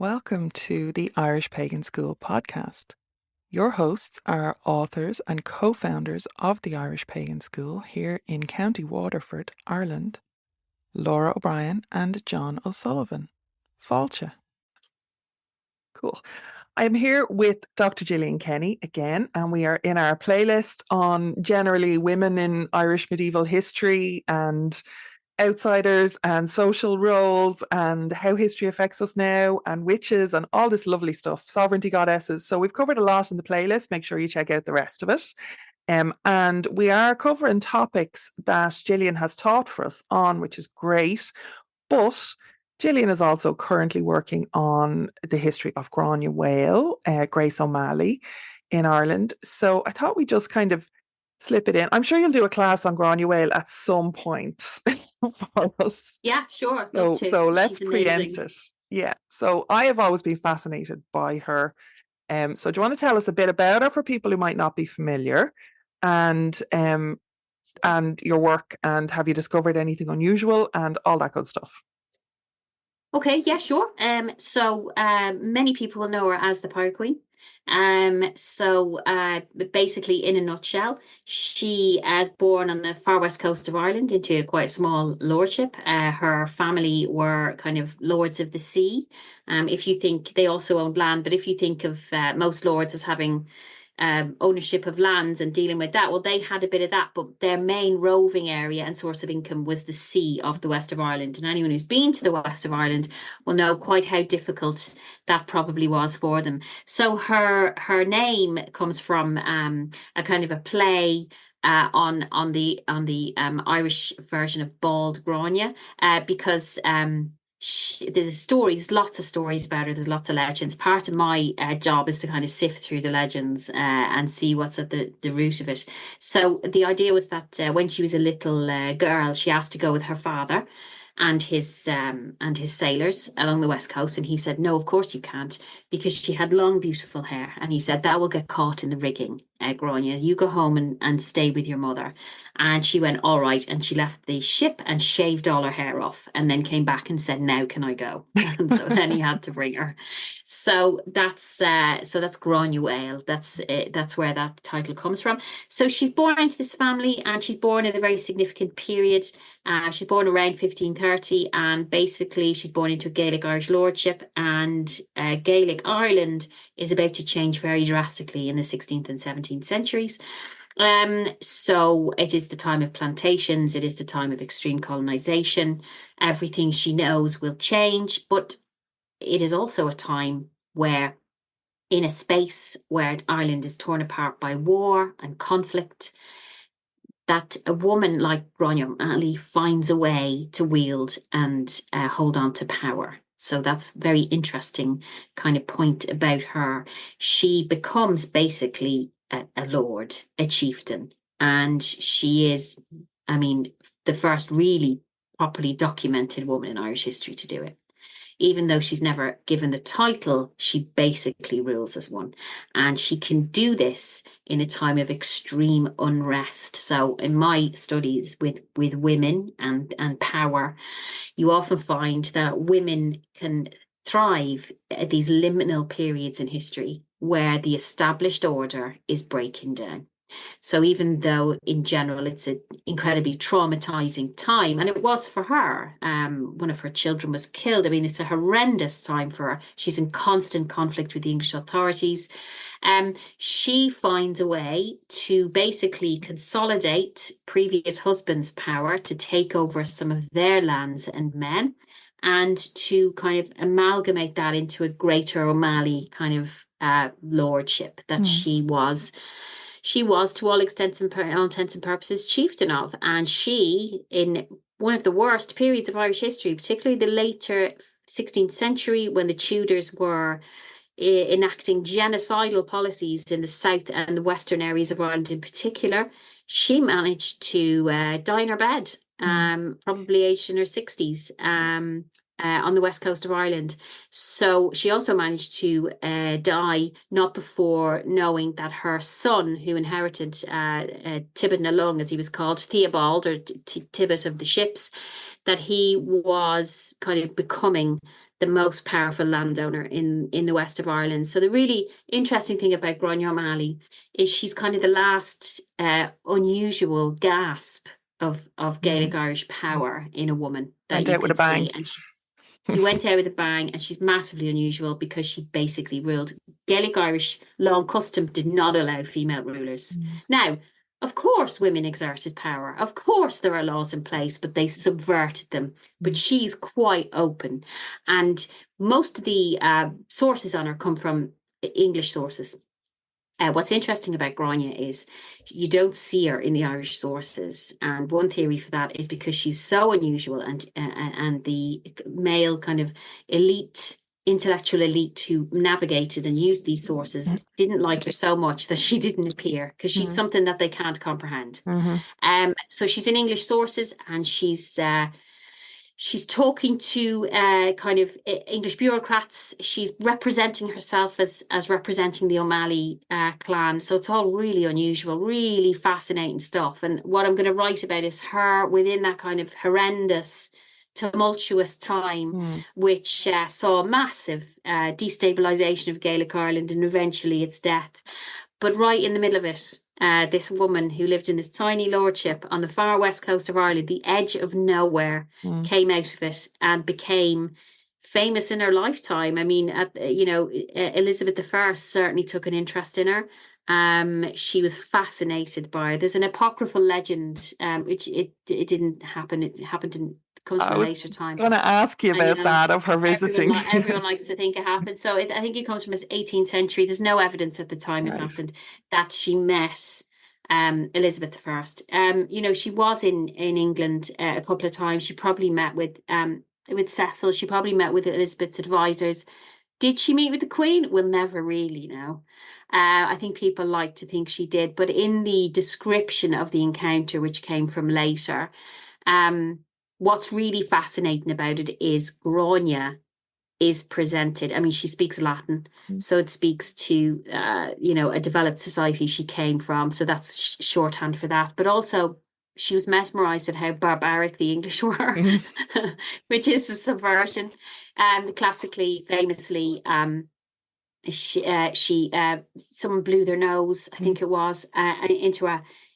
Welcome to the Irish Pagan School podcast. Your hosts are authors and co-founders of the Irish Pagan School here in County Waterford, Ireland, Laura O'Brien and John O'Sullivan. Fáilte. Cool. I'm here with Dr. Gillian Kenny again, and we are in our playlist on generally women in Irish medieval history and outsiders and social roles and how history affects us now and witches and all this lovely stuff, sovereignty goddesses. So we've covered a lot in the playlist. Make sure you check out the rest of it. And we are covering topics that Gillian has taught for us on, which is great. But Gillian is also currently working on the history of Gráinne Mhaol, Grace O'Malley in Ireland. So I thought we'd just kind of slip it in. I'm sure you'll do a class on Gráinne Mhaol at some point for us. Yeah, sure. So let's preempt it. Yeah. So I have always been fascinated by her. So do you want to tell us a bit about her for people who might not be familiar, and your work, and have you discovered anything unusual and all that good stuff? Okay, yeah, sure. So many people will know her as the Pirate Queen. Basically, in a nutshell, she is born on the far west coast of Ireland into quite a small lordship. Her family were kind of lords of the sea. If you think they also owned land, but if you think of most lords as having ownership of lands and dealing with that, well, they had a bit of that, but their main roving area and source of income was the sea of the west of Ireland. And anyone who's been to the west of Ireland will know quite how difficult that probably was for them. So her name comes from a kind of a play on the Irish version of Bald Gráinne, because there's stories, lots of stories about her. There's lots of legends. Part of my job is to kind of sift through the legends and see what's at the root of it. So the idea was that when she was a little girl, she asked to go with her father and his sailors along the west coast, and he said, "No, of course you can't," because she had long, beautiful hair, and he said that will get caught in the rigging. Gráinne, you go home and stay with your mother. And she went, all right. And she left the ship and shaved all her hair off, and then came back and said, now can I go? And so then he had to bring her. So that's Gráinne Mhaol. That's where that title comes from. So she's born into this family, and she's born in a very significant period. She's born around 1530, and basically she's born into a Gaelic Irish lordship, and Gaelic Ireland is about to change very drastically in the 16th and 17th centuries. So it is the time of plantations, it is the time of extreme colonization. Everything she knows will change, but it is also a time where, in a space where Ireland is torn apart by war and conflict, that a woman like Gráinne Mhaol finds a way to wield and hold on to power. So that's a very interesting kind of point about her. She becomes basically a lord, a chieftain, and she is, I mean, the first really properly documented woman in Irish history to do it. Even though she's never given the title, she basically rules as one. And she can do this in a time of extreme unrest. So in my studies with women and power, you often find that women can thrive at these liminal periods in history where the established order is breaking down. So even though in general it's an incredibly traumatizing time, and it was for her, one of her children was killed. I mean, it's a horrendous time for her. She's in constant conflict with the English authorities. She finds a way to basically consolidate previous husbands' power, to take over some of their lands and men, and to kind of amalgamate that into a greater O'Malley kind of lordship that she was to all intents and purposes chieftain of. And she, in one of the worst periods of Irish history, particularly the later 16th century, when the Tudors were enacting genocidal policies in the south and the western areas of Ireland in particular, she managed to die in her bed, probably aged in her 60s, on the west coast of Ireland. So she also managed to die not before knowing that her son, who inherited Tibbet na Lung, as he was called, Theobald, or Tibbet of the ships, that he was kind of becoming the most powerful landowner in the west of Ireland. So the really interesting thing about Gráinne Mhaol is she's kind of the last unusual gasp of Gaelic Irish power in a woman that Went you out with a could see. bang. And she went out with a bang, and she's massively unusual because she basically ruled. Gaelic Irish law and custom did not allow female rulers. Now, of course, women exerted power. Of course, there are laws in place, but they subverted them. But she's quite open. And most of the sources on her come from English sources. What's interesting about Grainne is you don't see her in the Irish sources, and one theory for that is because she's so unusual, and the male kind of intellectual elite who navigated and used these sources didn't like her so much that she didn't appear because she's something that they can't comprehend. So she's in English sources, and she's talking to kind of English bureaucrats. She's representing herself as representing the O'Malley clan. So it's all really unusual, really fascinating stuff. And what I'm going to write about is her within that kind of horrendous, tumultuous time, which saw massive destabilization of Gaelic Ireland and eventually its death. But right in the middle of it, this woman who lived in this tiny lordship on the far west coast of Ireland, the edge of nowhere, came out of it and became famous in her lifetime. I mean, Elizabeth I certainly took an interest in her. She was fascinated by her. There's an apocryphal legend, which it didn't happen. It happened in comes from I a was later time. going to ask you I about know that, of her visiting. everyone likes to think it happened. So I think it comes from the 18th century. There's no evidence at the time it Right. happened that she met Elizabeth I. She was in England a couple of times. She probably met with Cecil. She probably met with Elizabeth's advisors. Did she meet with the Queen? We'll never really know. I think people like to think she did, but in the description of the encounter, which came from later, what's really fascinating about it is Grainne is presented. I mean, she speaks Latin, so it speaks to a developed society she came from. So that's shorthand for that. But also, she was mesmerized at how barbaric the English were, which is a subversion. Classically, famously, someone blew their nose, I think it was,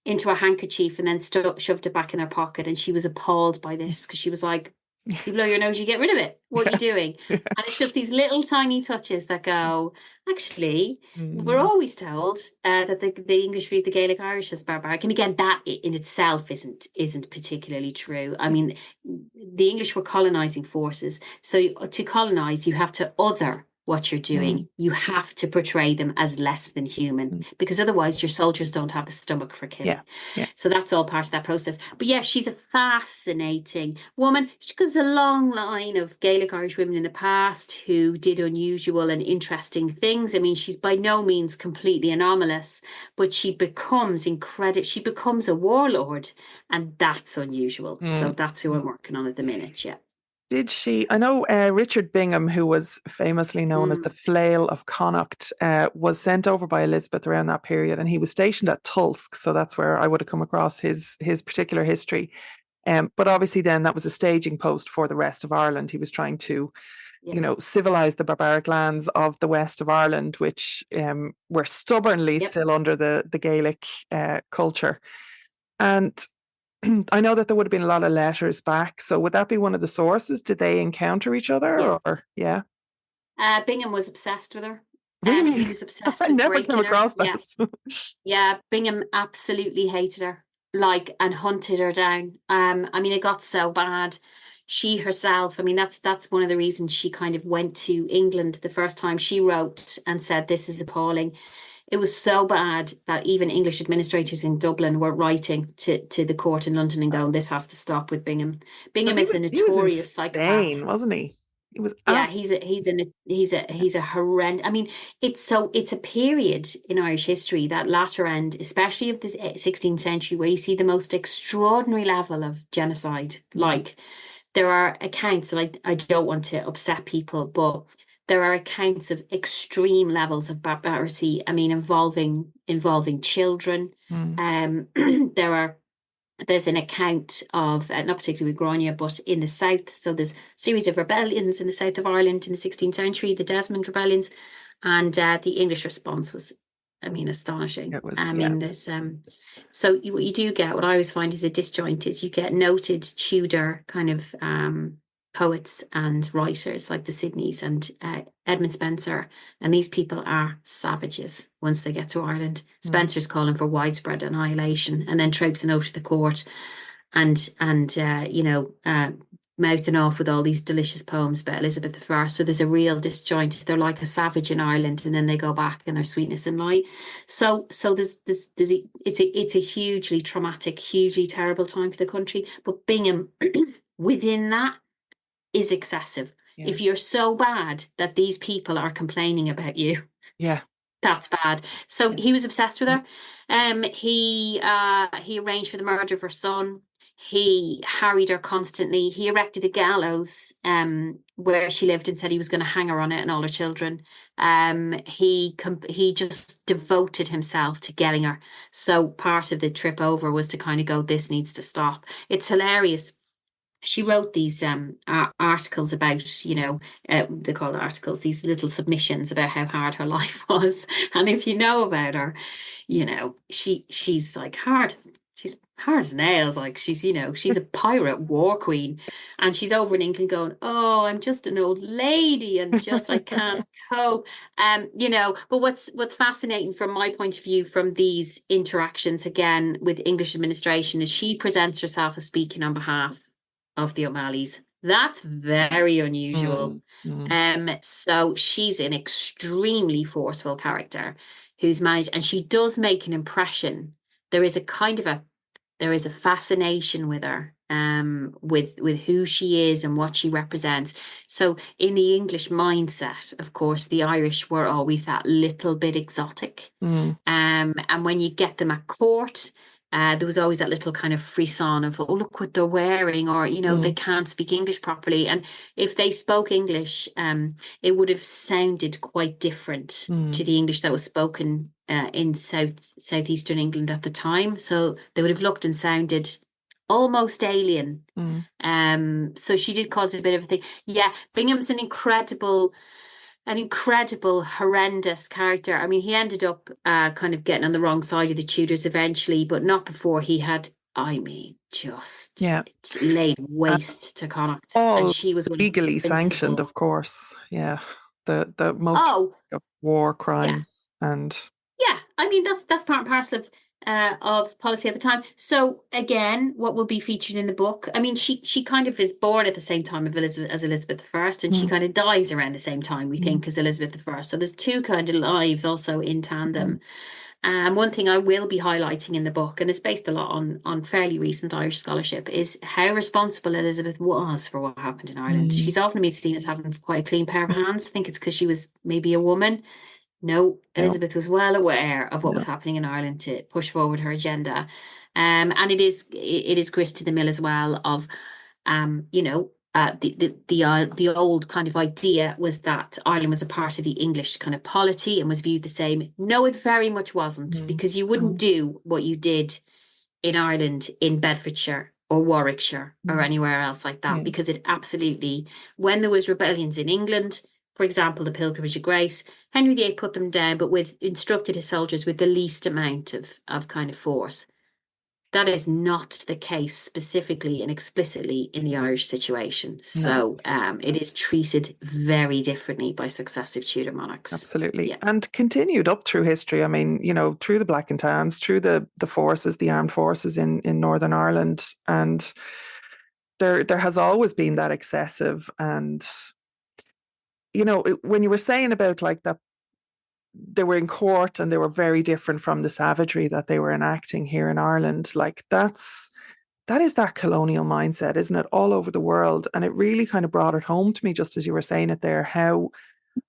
into a handkerchief and then shoved it back in her pocket. And she was appalled by this because she was like, you blow your nose, you get rid of it. What are you doing? And it's just these little tiny touches that go, actually, we're always told that the English view the Gaelic Irish as barbaric. And again, that in itself isn't particularly true. I mean, the English were colonizing forces. So to colonize, you have to other what you're doing. You have to portray them as less than human because otherwise your soldiers don't have the stomach for killing. Yeah. So that's all part of that process. But yeah, she's a fascinating woman. She has a long line of Gaelic Irish women in the past who did unusual and interesting things. I mean, she's by no means completely anomalous, but she becomes incredible. She becomes a warlord, and that's unusual. So that's who I'm working on at the minute. Yeah. Did she? I know Richard Bingham, who was famously known as the Flail of Connacht, was sent over by Elizabeth around that period, and he was stationed at Tulsk. So that's where I would have come across his particular history. But obviously, then that was a staging post for the rest of Ireland. He was trying to, civilize the barbaric lands of the west of Ireland, which were stubbornly still under the Gaelic culture. And I know that there would have been a lot of letters back. So would that be one of the sources? Did they encounter each other or yeah? Bingham was obsessed with her. Really? He was obsessed I with never came breaking her. across that. Yeah, Bingham absolutely hated her, and hunted her down. I mean, it got so bad. She herself, I mean, that's one of the reasons she kind of went to England the first time. She wrote and said, "This is appalling." It was so bad that even English administrators in Dublin were writing to the court in London and going, "This has to stop with Bingham." Bingham is a He was notorious psychopath. insane, wasn't he? He was Yeah, he's a horrendous. I mean, it's a period in Irish history, that latter end, especially of the 16th century, where you see the most extraordinary level of genocide. Like, there are accounts, and I don't want to upset people, but there are accounts of extreme levels of barbarity. I mean, involving children. There are there's an account of, not particularly with Gráinne, but in the south. So there's a series of rebellions in the south of Ireland in the 16th century, the Desmond rebellions, and the English response was, I mean, astonishing. It was, I yeah. mean, there's so what you do get, what I always find is a disjoint, is you get noted Tudor kind of poets and writers like the Sidneys and Edmund Spenser, and these people are savages once they get to Ireland. Spenser's calling for widespread annihilation, and then traipsing over to the court and mouthing off with all these delicious poems about Elizabeth I. So there's a real disjoint. They're like a savage in Ireland, and then they go back in their sweetness and light. So it's a hugely traumatic, hugely terrible time for the country. But Bingham, within that, is excessive. Yeah. If you're so bad that these people are complaining about you, Yeah. that's bad. So Yeah. he was obsessed with her. He arranged for the murder of her son. He harried her constantly. He erected a gallows where she lived and said he was going to hang her on it and all her children. He just devoted himself to getting her. So part of the trip over was to kind of go, this needs to stop. It's hilarious. She wrote these articles about, they call it articles, these little submissions about how hard her life was. And if you know about her, she's like she's hard as nails. Like she's a pirate war queen. And she's over in England going, oh, I'm just an old lady and just I can't cope. But what's fascinating from my point of view from these interactions again with English administration is she presents herself as speaking on behalf of the O'Malleys. That's very unusual. Mm. So she's an extremely forceful character who's managed, and she does make an impression. There is a kind of there is a fascination with her, with who she is and what she represents. So in the English mindset, of course, the Irish were always that little bit exotic. And when you get them at court, there was always that little kind of frisson of, oh, look what they're wearing, or, they can't speak English properly. And if they spoke English, it would have sounded quite different to the English that was spoken in southeastern England at the time. So they would have looked and sounded almost alien. So she did cause a bit of a thing. Yeah, Bingham's an incredible, horrendous character. I mean, he ended up kind of getting on the wrong side of the Tudors eventually, but not before he had, I mean, just laid waste to Connacht. And All she was one of the legally sanctioned, principal. of course. Yeah. The most Oh, of war yeah. crimes and Yeah. I mean, that's part and parcel of policy at the time. So again, what will be featured in the book? I mean, she kind of is born at the same time as Elizabeth I, and she kind of dies around the same time, we think, as Elizabeth I. So there's two kind of lives also in tandem. One thing I will be highlighting in the book, and it's based a lot on fairly recent Irish scholarship, is how responsible Elizabeth was for what happened in Ireland. She's often been seen as having quite a clean pair of hands. I think it's because she was maybe a woman. No, No. Elizabeth was well aware of what was No. happening in Ireland to push forward her agenda. And it is grist to the mill as well of, the old kind of idea was that Ireland was a part of the English kind of polity and was viewed the same. No, it very much wasn't, because you wouldn't do what you did in Ireland in Bedfordshire or Warwickshire or anywhere else like that, because it absolutely, when there was rebellions in England, for example, the Pilgrimage of Grace, Henry VIII put them down, but instructed his soldiers with the least amount of kind of force. That is not the case specifically and explicitly in the Irish situation. So it is treated very differently by successive Tudor monarchs. Absolutely. Yeah. And continued up through history. I mean, through the Black and Tans, through the forces, the armed forces in Northern Ireland. And there has always been that excessive. And, when you were saying about like that, they were in court and they were very different from the savagery that they were enacting here in Ireland. Like that is that colonial mindset, isn't it? All over the world. And it really kind of brought it home to me, just as you were saying it there, how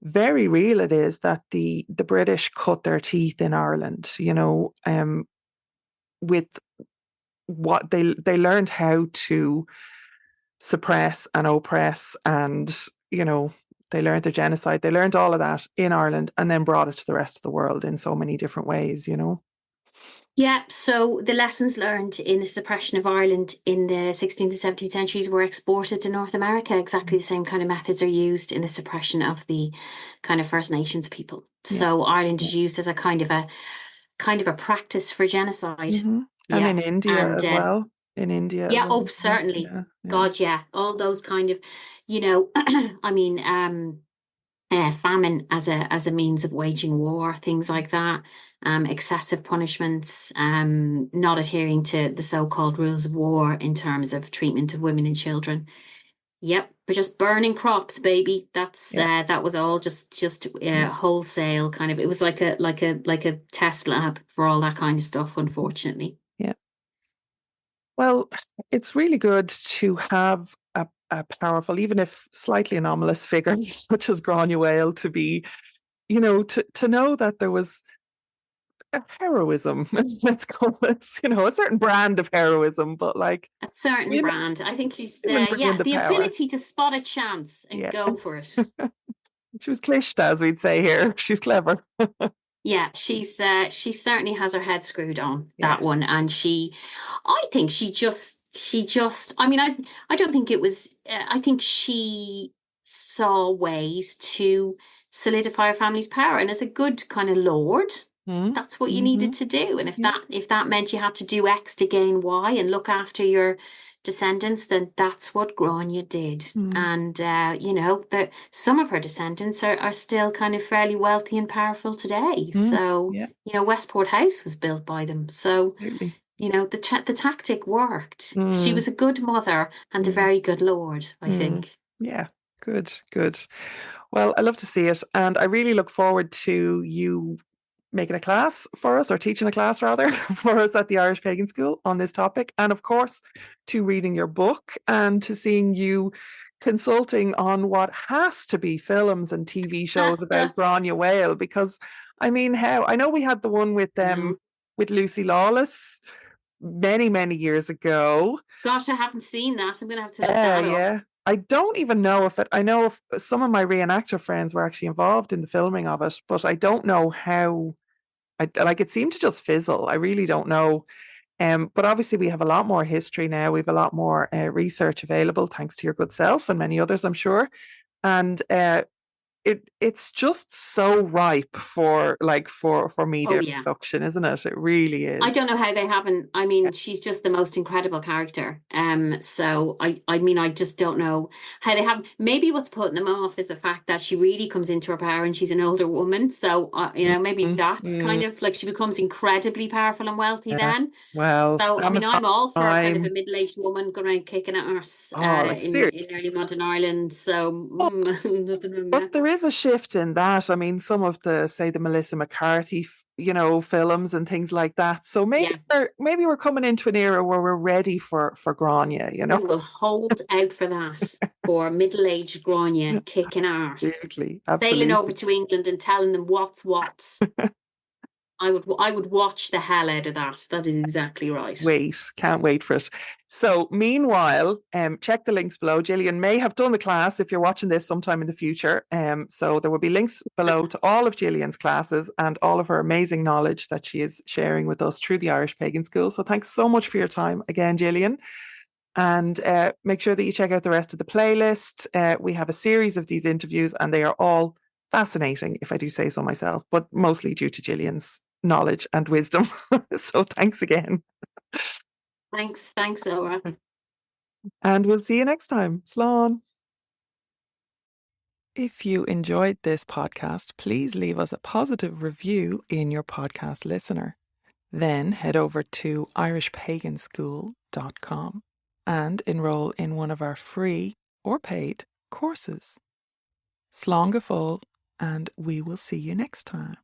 very real it is that the British cut their teeth in Ireland, with what they learned how to suppress and oppress, and they learned the genocide, they learned all of that in Ireland and then brought it to the rest of the world in so many different ways. Yeah, so the lessons learned in the suppression of Ireland in the 16th and 17th centuries were exported to North America. Exactly the same kind of methods are used in the suppression of the kind of First Nations people. Yeah. So Ireland Yeah. is used as a kind of a practice for genocide. And Yeah. in India And as well. In India as yeah, oh, well. Yeah. certainly. Yeah. Yeah. God, yeah. All those kind of, I mean, famine as a means of waging war, things like that, excessive punishments, not adhering to the so-called rules of war in terms of treatment of women and children. Yep, we're just burning crops, baby. Yeah. That was all just Yeah. wholesale kind of. It was like a test lab for all that kind of stuff, unfortunately. Yeah. Well, it's really good to have a powerful, even if slightly anomalous figure such as Gráinne Mhaol to be, to know that there was a heroism, let's call it, a certain brand of heroism, but like, A certain you know, brand. I think she's even bringing yeah, the the power. ability to spot a chance and Yeah. go for it. She was cliched, as we'd say here. She's clever. Yeah, she certainly has her head screwed on Yeah. that one, and I think she just I mean I don't think it was I think she saw ways to solidify her family's power, and as a good kind of lord, that's what you Mm-hmm. needed to do, and Yeah. if that meant you had to do X to gain Y and look after your descendants, then that's what Grania did. Mm. And some of her descendants are still kind of fairly wealthy and powerful today. Mm. So, Yeah, Westport House was built by them. So, absolutely. the tactic worked. She Mm. was a good mother and a Mm. very good lord, I Mm. think. Yeah, good, good. Well, I love to see it. And I really look forward to you making a class for us, or teaching a class rather, for us at the Irish Pagan School on this topic. And of course, to reading your book and to seeing you consulting on what has to be films and TV shows about I Gráinne Mhaol, because I mean, how I know we had the one know. with Lucy Lawless many, many years ago. Gosh, I haven't seen that. I'm going to have to look Yeah, that up. yeah. I don't even know if it, I know if some of my reenactor friends were actually involved in the filming of it, but I don't know how, like it seemed to just fizzle. I really don't know. But obviously we have a lot more history now. We have a lot more research available, thanks to your good self and many others, I'm sure. And it's just so ripe for Oh, media yeah. production, isn't it? It really I is. don't know how they haven't. I Yeah. mean, she's just the most incredible character. So I mean, I just don't know how they haven't. Maybe what's putting them off is the fact that she really comes into her power and she's an older woman. So maybe Mm, that's mm, kind of like she becomes incredibly powerful and wealthy yeah. then. Well, So I mean, Amazon I'm all for kind of a Prime. middle-aged woman going around kicking at arse Oh, like in seriously. early modern Ireland. So nothing wrong with But that. there is a shift in that. I mean, some of say the Melissa McCarthy, films and things like that. So maybe Yeah. we're coming into an era where we're ready for Grania. We will hold out for that, for middle-aged Gráinne kicking arse, Absolutely, sailing over absolutely. to England and telling them what's what. I would watch the hell out of that. That is exactly right. Can't wait for it. So meanwhile, check the links below. Gillian may have done the class if you're watching this sometime in the future. So there will be links below to all of Gillian's classes and all of her amazing knowledge that she is sharing with us through the Irish Pagan School. So thanks so much for your time again, Gillian. And make sure that you check out the rest of the playlist. We have a series of these interviews, and they are all fascinating, if I do say so myself, but mostly due to Gillian's knowledge and wisdom. So thanks again. Thanks, Laura. And we'll see you next time. Slán. If you enjoyed this podcast, please leave us a positive review in your podcast listener. Then head over to irishpaganschool.com and enroll in one of our free or paid courses. Slán go fóill, and we will see you next time.